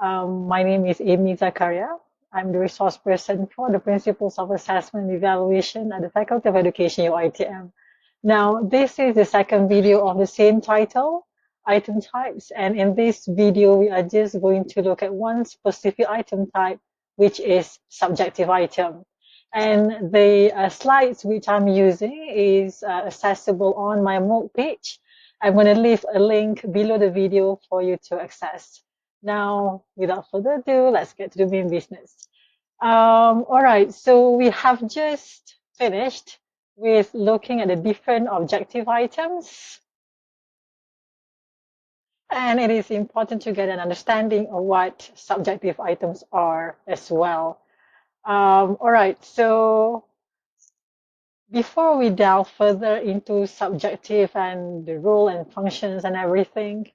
My name is Amy Zakaria. I'm the resource person for the Principles of Assessment and Evaluation at the Faculty of Education, UITM. Now, this is the second video of the same title, item types, and in this video, we are just going to look at one specific item type, which is subjective item. And the slides which I'm using is accessible on my MOOC page. I'm going to leave a link below the video for you to access. Now, without further ado, let's get to the main business. All right, so we have just finished with looking at the different objective items. And it is important to get an understanding of what subjective items are as well. All right, so before we delve further into subjective and the role and functions and everything,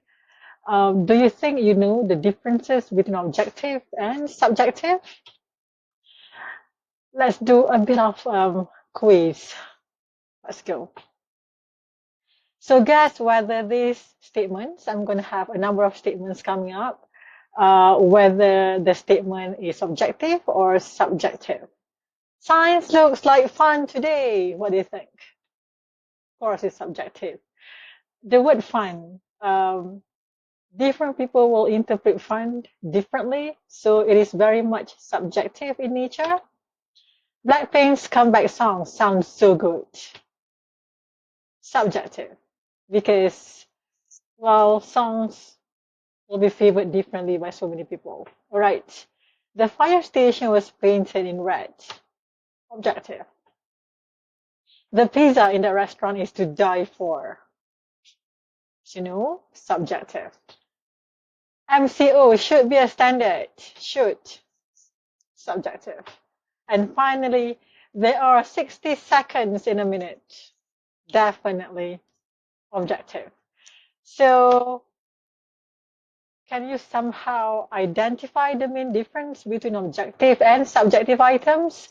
do you think you know the differences between objective and subjective? Let's do a bit of quiz. Let's go. So guess whether these statements, I'm going to have a number of statements coming up, whether the statement is objective or subjective. Science looks like fun today. What do you think? Of course, it's subjective. The word fun, different people will interpret fun differently, so it is very much subjective in nature. Blackpink's comeback song sounds so good. Subjective, because while songs will be favored differently by so many people. All right. The fire station was painted in red. Objective. The pizza in the restaurant is to die for. You know, subjective. MCO should be a standard. Should. Subjective. And finally, there are 60 seconds in a minute. Definitely objective. So can you somehow identify the main difference between objective and subjective items?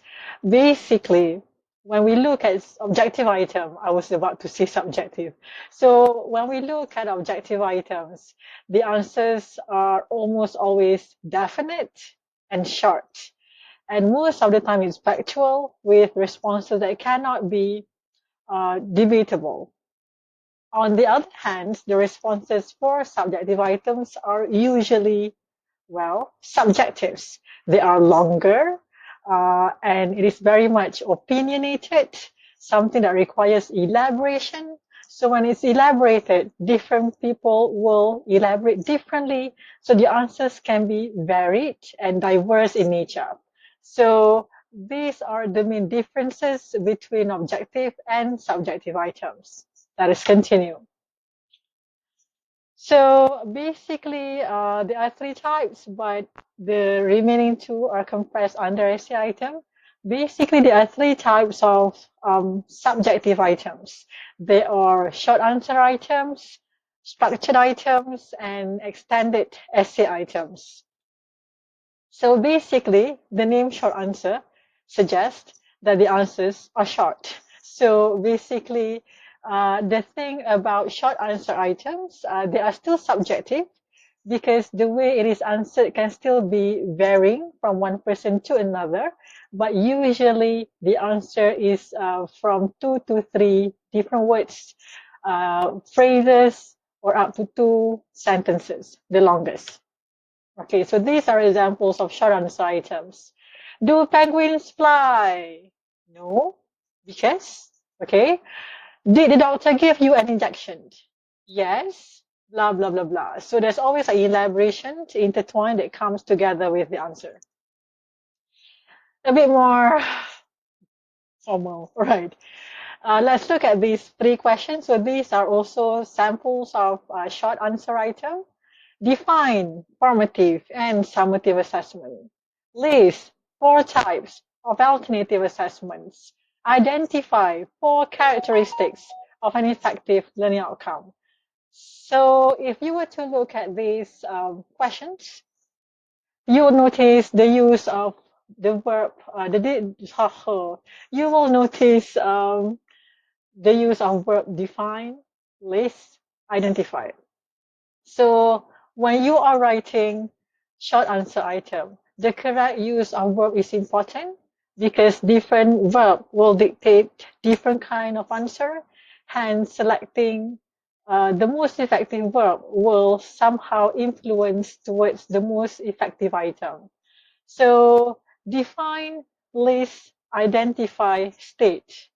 Basically, when we look at objective item, I was about to say subjective. So when we look at objective items, the answers are almost always definite and short. And most of the time it's factual with responses that cannot be debatable. On the other hand, the responses for subjective items are usually, well, subjectives. They are longer, and it is very much opinionated, something that requires elaboration. So when it's elaborated, different people will elaborate differently. So the answers can be varied and diverse in nature. So these are the main differences between objective and subjective items. Let us continue. So basically, there are three types, but the remaining two are compressed under essay item. Basically, there are three types of subjective items. There are short answer items, structured items, and extended essay items. So basically, the name short answer suggests that the answers are short. So basically, the thing about short answer items, they are still subjective because the way it is answered can still be varying from one person to another. But usually, the answer is from 2 to 3 different words, phrases, or up to 2 sentences, the longest. Okay, so these are examples of short answer items. Do penguins fly? No, because, okay. Did the doctor give you an injection? Yes, blah, blah, blah, blah. So there's always an elaboration to intertwine that comes together with the answer. A bit more formal, right? Let's look at these three questions. So these are also samples of short answer item. Define formative and summative assessment. List 4 types of alternative assessments. Identify 4 characteristics of an effective learning outcome. So if you were to look at these questions, you will notice the use of the verb, you will notice the use of verb define, list, identify. So when you are writing short answer item. The correct use of verb is important because different verb will dictate different kind of answer. Hence, selecting the most effective verb will somehow influence towards the most effective item. So, define, list, identify, state.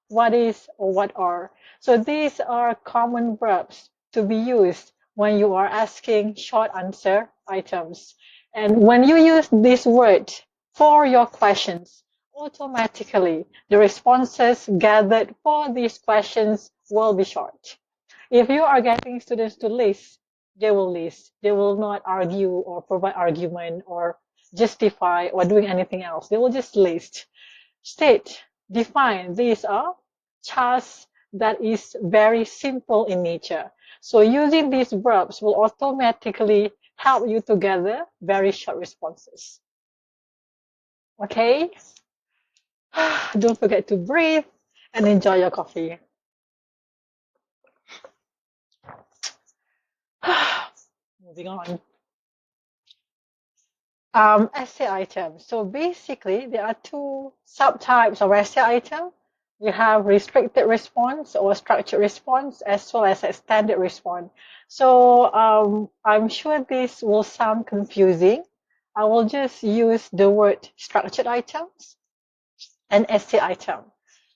What is or what are. So these are common verbs to be used when you are asking short answer items. And when you use this word for your questions, automatically the responses gathered for these questions will be short. If you are getting students to list, they will list. They will not argue or provide argument or justify or doing anything else. They will just list. State, define. These are tasks that is very simple in nature. So using these verbs will automatically help you to gather very short responses. Okay? Don't forget to breathe and enjoy your coffee. Moving on. Essay items. So basically, there are two subtypes of essay item. We have restricted response or structured response as well as extended response. So I'm sure this will sound confusing. I will just use the word structured items and essay item.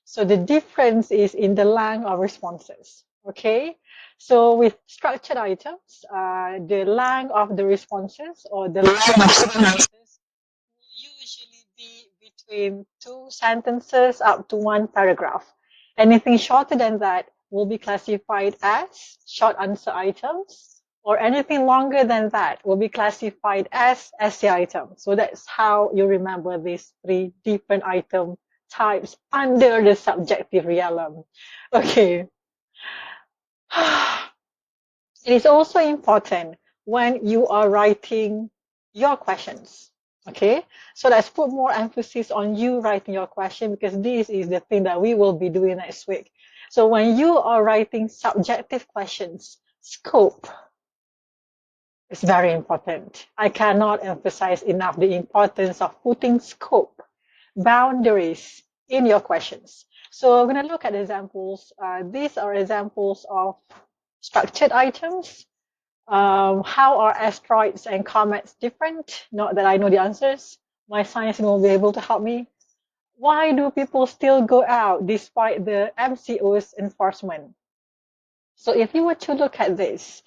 So the difference is in the length of responses. Okay. So with structured items, the length of the responses or the length of sentences will usually be between two sentences up to one paragraph. Anything shorter than that will be classified as short answer items, or anything longer than that will be classified as essay items. So that's how you remember these three different item types under the subjective realm. Okay. It is also important when you are writing your questions. Okay, so let's put more emphasis on you writing your question because this is the thing that we will be doing next week. So when you are writing subjective questions, scope is very important. I cannot emphasize enough the importance of putting scope, boundaries in your questions. So we're going to look at examples. These are examples of structured items. How are asteroids and comets different? Not that I know the answers. My science will be able to help me. Why do people still go out despite the MCO's enforcement? So if you were to look at this,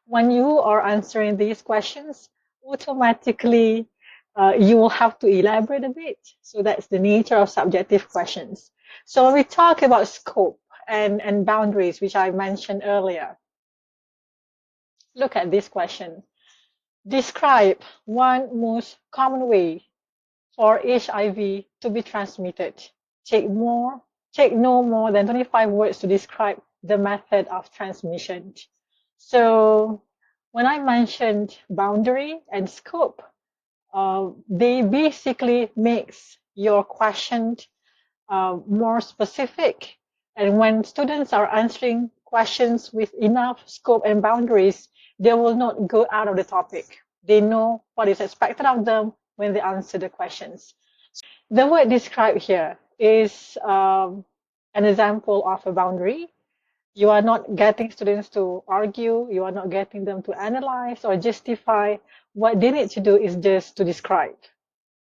when you are answering these questions, automatically you will have to elaborate a bit. So that's the nature of subjective questions. So when we talk about scope and boundaries, which I mentioned earlier, look at this question. Describe one most common way for HIV to be transmitted. Take more, take no more than 25 words to describe the method of transmission. So when I mentioned boundary and scope, they basically makes your question more specific. And when students are answering questions with enough scope and boundaries, they will not go out of the topic. They know what is expected of them when they answer the questions. The word described here is an example of a boundary. You are not getting students to argue, you are not getting them to analyze or justify. What they need to do is just to describe.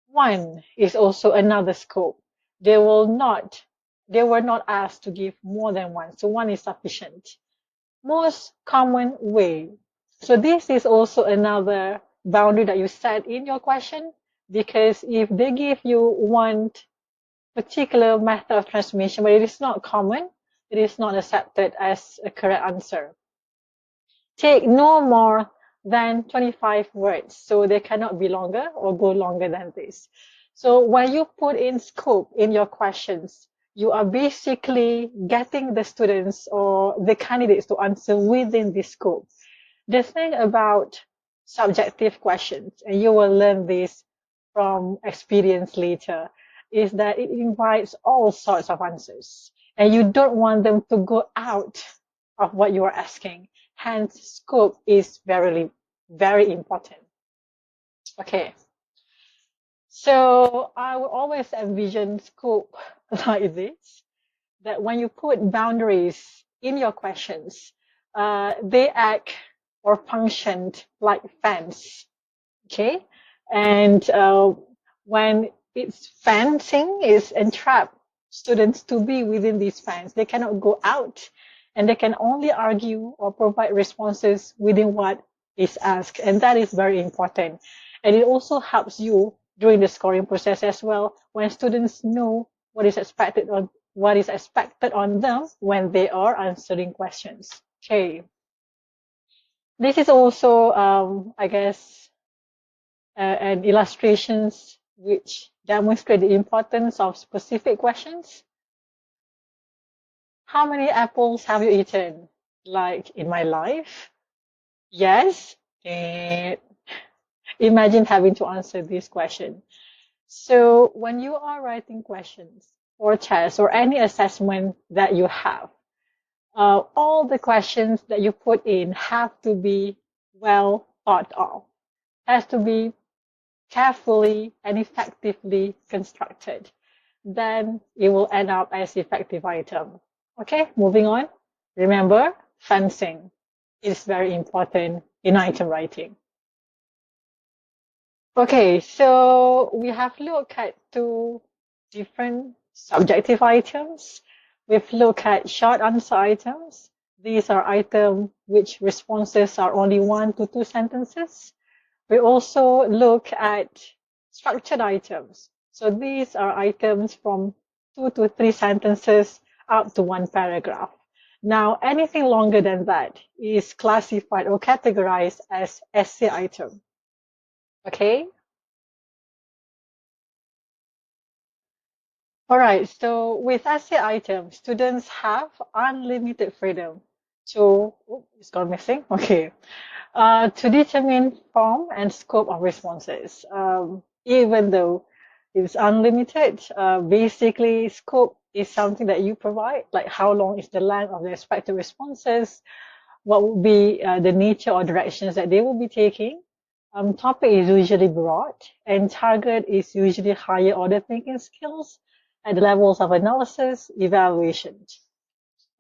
One is also another scope. They will not, they were not asked to give more than one, so one is sufficient. Most common way. So this is also another boundary that you set in your question, because if they give you one particular method of transmission, but it is not common, it is not accepted as a correct answer. Take no more than 25 words, so they cannot be longer or go longer than this. So when you put in scope in your questions, you are basically getting the students or the candidates to answer within this scope. The thing about subjective questions, and you will learn this from experience later, is that it invites all sorts of answers, and you don't want them to go out of what you are asking. Hence, scope is very, very important. Okay, so I will always envision scope like this, that when you put boundaries in your questions, they act or functioned like fence. Okay, and when it's fencing is entrap students to be within these fence, they cannot go out, and they can only argue or provide responses within what is asked, and that is very important. And it also helps you during the scoring process as well, when students know what is expected on them when they are answering questions. Okay, this is also I guess and illustrations which demonstrate the importance of specific questions. How many apples have you eaten? Like in my life? Yes. Eh, imagine having to answer this question. So when you are writing questions or tests or any assessment that you have, all the questions that you put in have to be well thought of, has to be carefully and effectively constructed, then it will end up as effective item. Okay, moving on. Remember, fencing is very important in item writing. Okay, so we have looked at two different subjective items. We've looked at short answer items. These are items which responses are only 1 to 2 sentences. We also look at structured items. So these are items from 2 to 3 sentences up to 1 paragraph. Now, anything longer than that is classified or categorized as essay item. Okay? All right. So with essay items, students have unlimited freedom to, oh, it's gone missing. Okay. To determine form and scope of responses. Even though it's unlimited, basically scope is something that you provide, like how long is the length of the expected responses, what would be the nature or directions that they will be taking. Topic is usually broad, and target is usually higher order thinking skills at the levels of analysis, evaluation.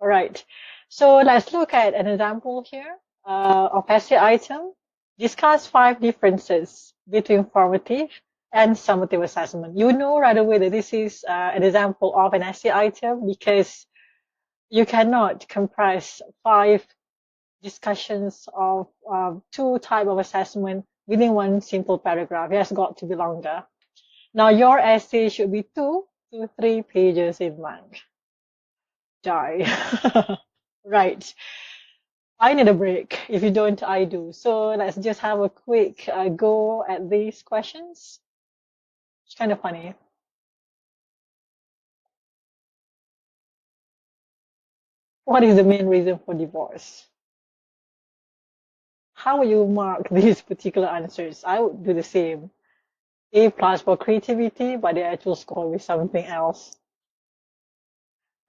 All right. So let's look at an example here of essay item. Discuss 5 differences between formative and summative assessment. You know right away that this is an example of an essay item because you cannot compress 5 discussions of 2 type of assessment within one simple paragraph. It has got to be longer. Now your essay should be 2 to 3 pages in length. Die. Right. I need a break. If you don't, I do. So let's just have a quick go at these questions. It's kind of funny. What is the main reason for divorce? How will you mark these particular answers? I would do the same. A plus for creativity, but the actual score is something else.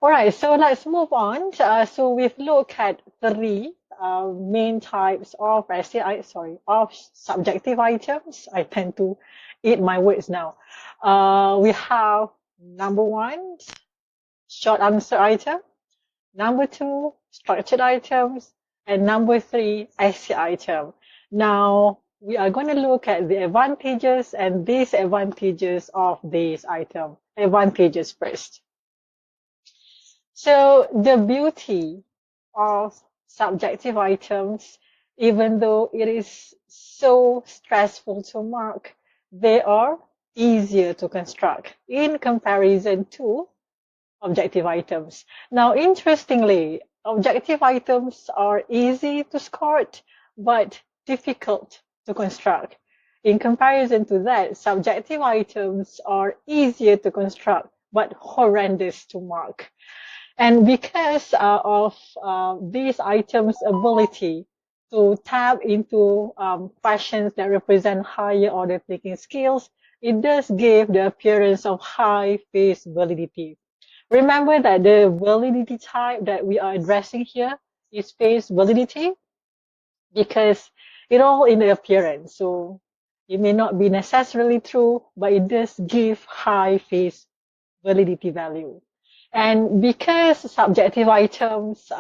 All right, so let's move on. So we've looked at 3 main types of of subjective items. I tend to eat my words now. We have number 1, short answer item. Number 2, structured items. And number 3, essay item. Now, we are going to look at the advantages and disadvantages of these items. Advantages first. So the beauty of subjective items, even though it is so stressful to mark, they are easier to construct in comparison to objective items. Now, interestingly, objective items are easy to score, but difficult to construct. In comparison to that, subjective items are easier to construct, but horrendous to mark. And because of these items' ability to tap into questions that represent higher order thinking skills, it does give the appearance of high face validity. Remember that the validity type that we are addressing here is face validity because it all in the appearance. So It may not be necessarily true, but it does give high face validity value. And because subjective items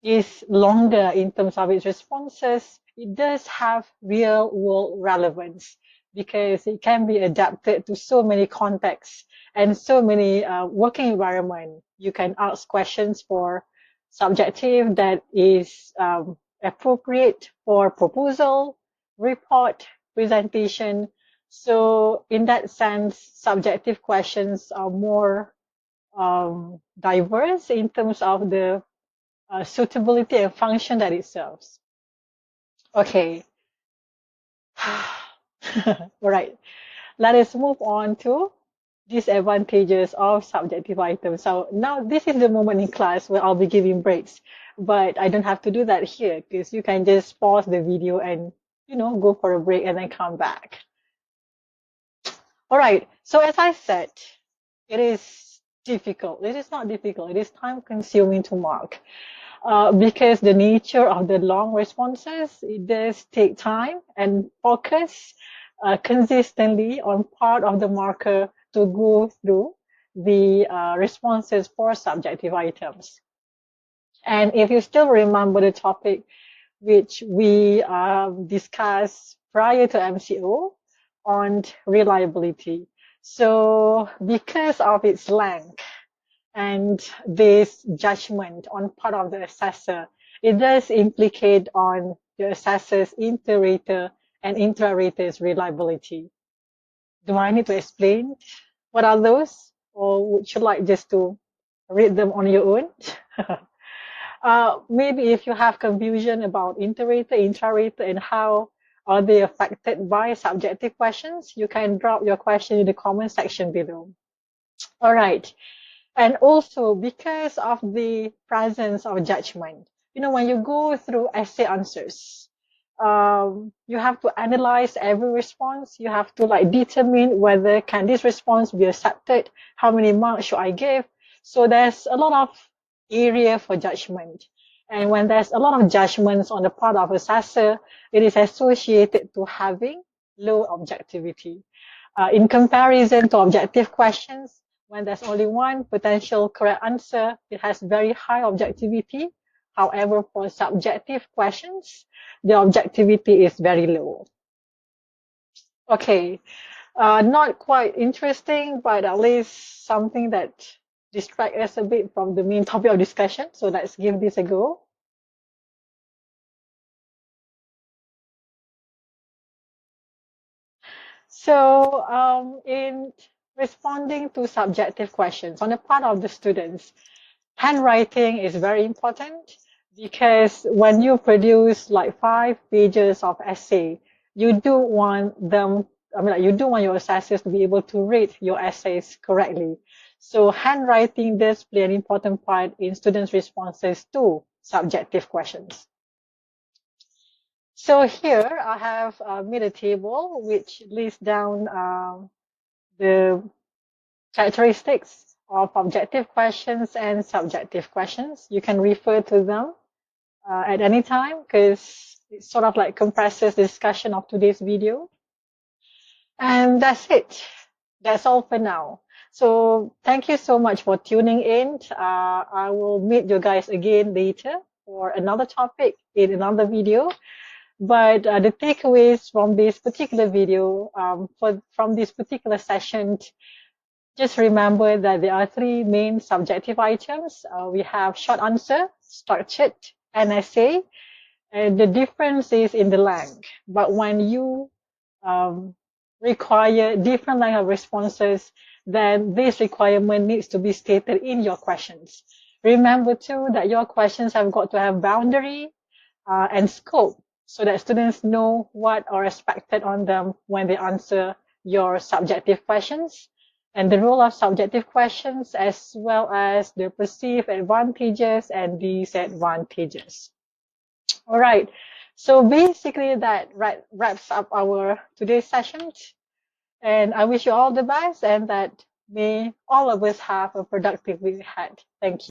is longer in terms of its responses, it does have real world relevance because it can be adapted to so many contexts and so many working environment. You can ask questions for subjective that is appropriate for proposal, report, presentation. So in that sense, subjective questions are more diverse in terms of the suitability and function that it serves. Okay. All right. Let us move on to disadvantages of subjective items. So now this is the moment in class where I'll be giving breaks, but I don't have to do that here because you can just pause the video and go for a break and then come back. All right. So as I said, it is difficult. It is not difficult. It is time consuming to mark. Because the nature of the long responses, it does take time and focus consistently on part of the marker to go through the responses for subjective items. And if you still remember the topic which we discussed prior to MCO on reliability. So because of its length, and this judgment on part of the assessor, it does implicate on the assessor's inter-rater and intra-rater's reliability. Do I need to explain what are those, or would you like just to read them on your own? Maybe if you have confusion about inter-rater, intra-rater, and how are they affected by subjective questions, you can drop your question in the comment section below. All right. And also because of the presence of judgment, when you go through essay answers, you have to analyze every response. You have to determine whether can this response be accepted, how many marks should I give. So there's a lot of area for judgment. And when there's a lot of judgments on the part of assessor, it is associated to having low objectivity. In comparison to objective questions, when there's only one potential correct answer, it has very high objectivity. However, for subjective questions, the objectivity is very low. Okay, not quite interesting, but at least something that distracts us a bit from the main topic of discussion. So let's give this a go. So in responding to subjective questions on the part of the students, handwriting is very important because when you produce 5 pages of essay, you do want them, you do want your assessors to be able to read your essays correctly. So handwriting does play an important part in students' responses to subjective questions. So here I have made a table which lists down the characteristics of objective questions and subjective questions. You can refer to them at any time because it sort of compresses the discussion of today's video. And that's it. That's all for now. So thank you so much for tuning in. I will meet you guys again later for another topic in another video. But the takeaways from this particular video, from this particular session, just remember that there are 3 main subjective items. We have short answer, structured, and essay. And the difference is in the length. But when you require different length of responses, then this requirement needs to be stated in your questions. Remember too that your questions have got to have boundary and scope so that students know what are expected on them when they answer your subjective questions, and the role of subjective questions as well as the perceived advantages and disadvantages. All right. So basically that wraps up our today's session. And I wish you all the best and that may all of us have a productive week ahead. Thank you.